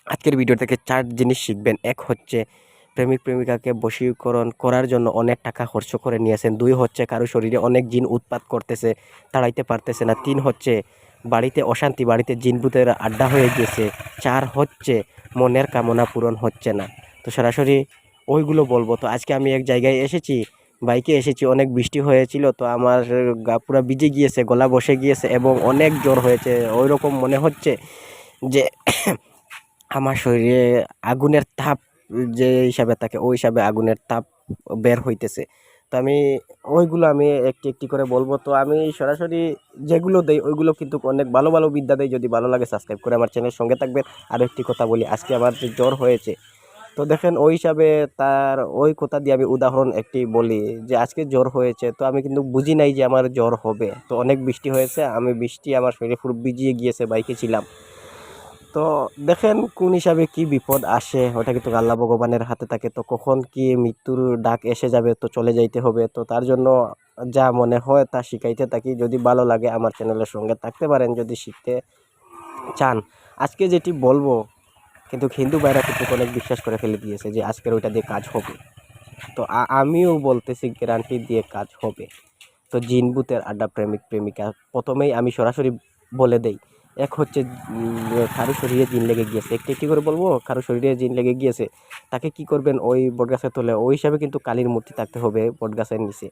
আজকের ভিডিও থেকে 4 জিনিস শিখবেন। 1 হচ্ছে প্রেমিক প্রেমিকাকে বশীকরণ করার জন্য অনেক টাকা খরচ করে নিয়েছেন। 2 হচ্ছে কারো শরীরে অনেক জিন উৎপাত করতেছে, তাড়াইতে পারতেছে না। 3 হচ্ছে বাড়িতে অশান্তি, বাড়িতে জিন-ভূতের আড্ডা হয়ে গিয়েছে। 4 হচ্ছে মনের কামনা পূরণ হচ্ছে না। তো সরাসরি ওইগুলো বলবো। তো আজকে আমি এক জায়গায় এসেছি, বাইকে এসেছি, অনেক বৃষ্টি হয়েছিল, তো আমার গা পুরা ভিজে গিয়েছে, গলা বসে গিয়েছে এবং অনেক জ্বর হয়েছে। ওইরকম মনে হচ্ছে যে আমার শরীরে আগুনের তাপ যে হিসাবে থাকে ওই হিসাবে আগুনের তাপ বের হইতেছে। তো ওইগুলো আমি একটি একটি করে বলবো। তো আমি সরাসরি যেগুলো দেই ওইগুলো কিন্তু অনেক ভালো ভালো বিদ্যা দেই। যদি ভালো লাগে সাবস্ক্রাইব করে আমার চ্যানেলের সঙ্গে থাকবেন। আরও একটি কথা বলি, আজকে আমার যে জ্বর হয়েছে, তো দেখেন ওই হিসাবে তার ওই কথা দিয়ে আমি উদাহরণ একটি বলি যে আজকে জ্বর হয়েছে, তো আমি কিন্তু বুঝি নাই যে আমার জ্বর হবে। তো অনেক বৃষ্টি হয়েছে, আমি বৃষ্টি আমার শরীরে পুরো ভিজিয়ে গিয়েছে, বাইকে ছিলাম। তো দেখেন কোন হিসাবে কি বিপদ আসে ওটা কিন্তু আল্লাহ ভগবানের হাতে থাকে। তো কখন কি মৃত্যুর ডাক এসে যাবে, তো চলে যাইতে হবে। তো তার জন্য যা মনে হয় তা শিখাইতে থাকি। যদি ভালো লাগে আমার চ্যানেলের সঙ্গে থাকতে পারেন, যদি শিখতে চান। আজকে যেটি বলবো কিন্তু হিন্দু ভাইরা কিন্তু অনেক বিশ্বাস করে ফেলে দিয়েছে যে আজকের ওইটা দিয়ে কাজ হবে। তো আমিও বলতেছি গ্যারান্টি দিয়ে কাজ হবে। তো জিন ভূতের আড্ডা, প্রেমিক প্রেমিকা, প্রথমেই আমি সরাসরি বলে দেই। এক হচ্ছে কারো শরীরে জিন লেগে গিয়েছে, একটি একটি করে বলবো। কারো শরীরে জিন লেগে গিয়েছে, তাকে কি করবেন, ওই বটগাছের তলে ওই হিসাবে কিন্তু কালীর মূর্তি থাকতে হবে বটগাছের নিচে।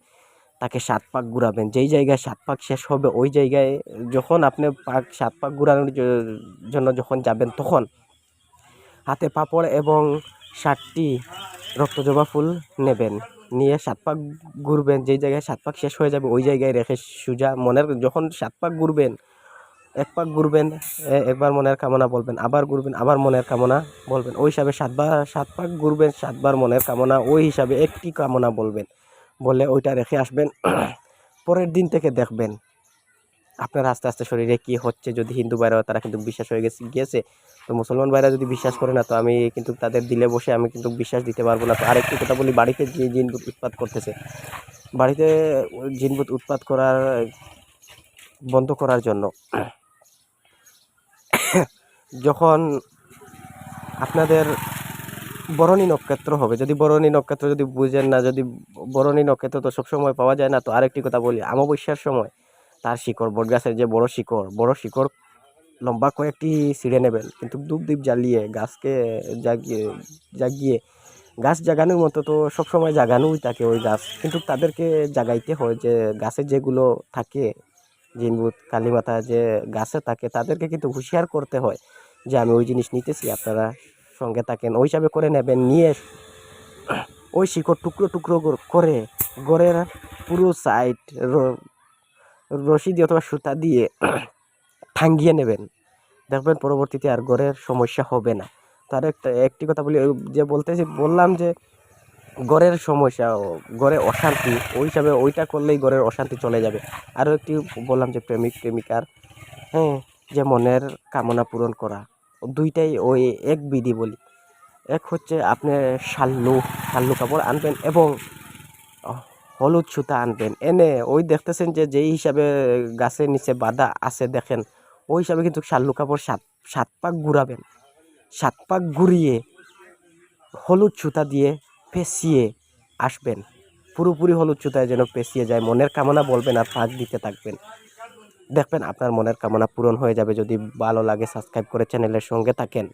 তাকে 7 পাক ঘুরাবেন, যেই জায়গায় 7 পাক শেষ হবে ওই জায়গায় যখন আপনি 7 পাক ঘুরানোর জন্য যখন যাবেন, তখন হাতে পাপড় এবং 7টি রক্তজবা ফুল নেবেন। নিয়ে 7 পাক ঘুরবেন, যেই জায়গায় 7 পাক শেষ হয়ে যাবে ওই জায়গায় রেখে সোজা মনের, যখন 7 পাক ঘুরবেন, 1 পাক ঘুরবেন, একবার মনের কামনা বলবেন, আবার ঘুরবেন, আবার মনের কামনা বলবেন। ওই হিসাবে 7 পাক ঘুরবেন, 7 বার মনের কামনা, ওই হিসাবে একটি কামনা বলবেন। বলে ওইটা রেখে আসবেন। পরের দিন থেকে দেখবেন আপনার আস্তে আস্তে শরীরে কি হচ্ছে। যদি হিন্দু ভাইরা তারা কিন্তু বিশ্বাস হয়ে গিয়েছে। তো মুসলমান ভাইরা যদি বিশ্বাস করে না, তো আমি কিন্তু তাদের দিলে বসে আমি কিন্তু বিশ্বাস দিতে পারবো না। তো আরেকটি কথা বলি, বাড়িতে যে জিনভূত উৎপাত করতেছে, বাড়িতে জিনভূত উৎপাত করার বন্ধ করার জন্য যখন আপনাদের বরণী নক্ষত্র হবে, যদি বরণী নক্ষত্র যদি বুঝেন না, যদি বরণী নক্ষত্র তো সবসময় পাওয়া যায় না। তো আরেকটি কথা বলি, অমাবস্যার সময় তার শিকড়, বটগাছের যে বড় শিকড় লম্বা কয়েকটি ছিঁড়ে নেবেন, কিন্তু ধূপ দ্বীপ জ্বালিয়ে গাছকে জাগিয়ে জাগিয়ে গাছ জাগানোর মতো তো সবসময় জাগানোই থাকে ওই গাছ, কিন্তু তাদেরকে জাগাইতে হয়। যে গাছে যেগুলো থাকে জিনভূত কালীমাতা যে গাছে থাকে, তাদেরকে কিন্তু হুঁশিয়ার করতে হয় যে আমি ওই জিনিস নিতেছি, আপনারা সঙ্গে থাকেন। ওই হিসাবে করে নেবেন, নিয়ে ওই শিকড় টুকরো টুকরো করে গড়ের পুরো সাইড রশি দিয়ে অথবা সুতা দিয়ে টাঙ্গিয়ে নেবেন। দেখবেন পরবর্তীতে আর ঘরের সমস্যা হবে না। তার একটি কথা বলি, ওই যে বললাম যে ঘরের সমস্যা, ঘরে অশান্তি, ওই হিসাবে ওইটা করলেই ঘরের অশান্তি চলে যাবে। আরও একটি বললাম যে প্রেমিক প্রেমিকার, হ্যাঁ, যে মনের কামনা পূরণ করা, দুইটাই ওই এক বিধি বলি। এক হচ্ছে আপনি শাল্লু কাপড় আনবেন এবং হলুদ সুতা আনবেন। এনে ওই দেখতেছেন যে যেই হিসাবে গাছের নিচে বাঁধা আছে দেখেন, ওই হিসাবে কিন্তু শাল্লু কাপড় 7 পাক ঘুরাবেন। 7 পাক ঘুরিয়ে হলুদ সুতা দিয়ে পেঁচিয়ে আসবেন। পুরোপুরি হলুদ সুতায় যেন পেঁচিয়ে যায়। মনের কামনা বলবেন আর পাক দিতে থাকবেন। দেখবেন আপনার মনের কামনা পূরণ হয়ে যাবে। যদি ভালো লাগে সাবস্ক্রাইব করে চ্যানেলের সঙ্গে থাকেন।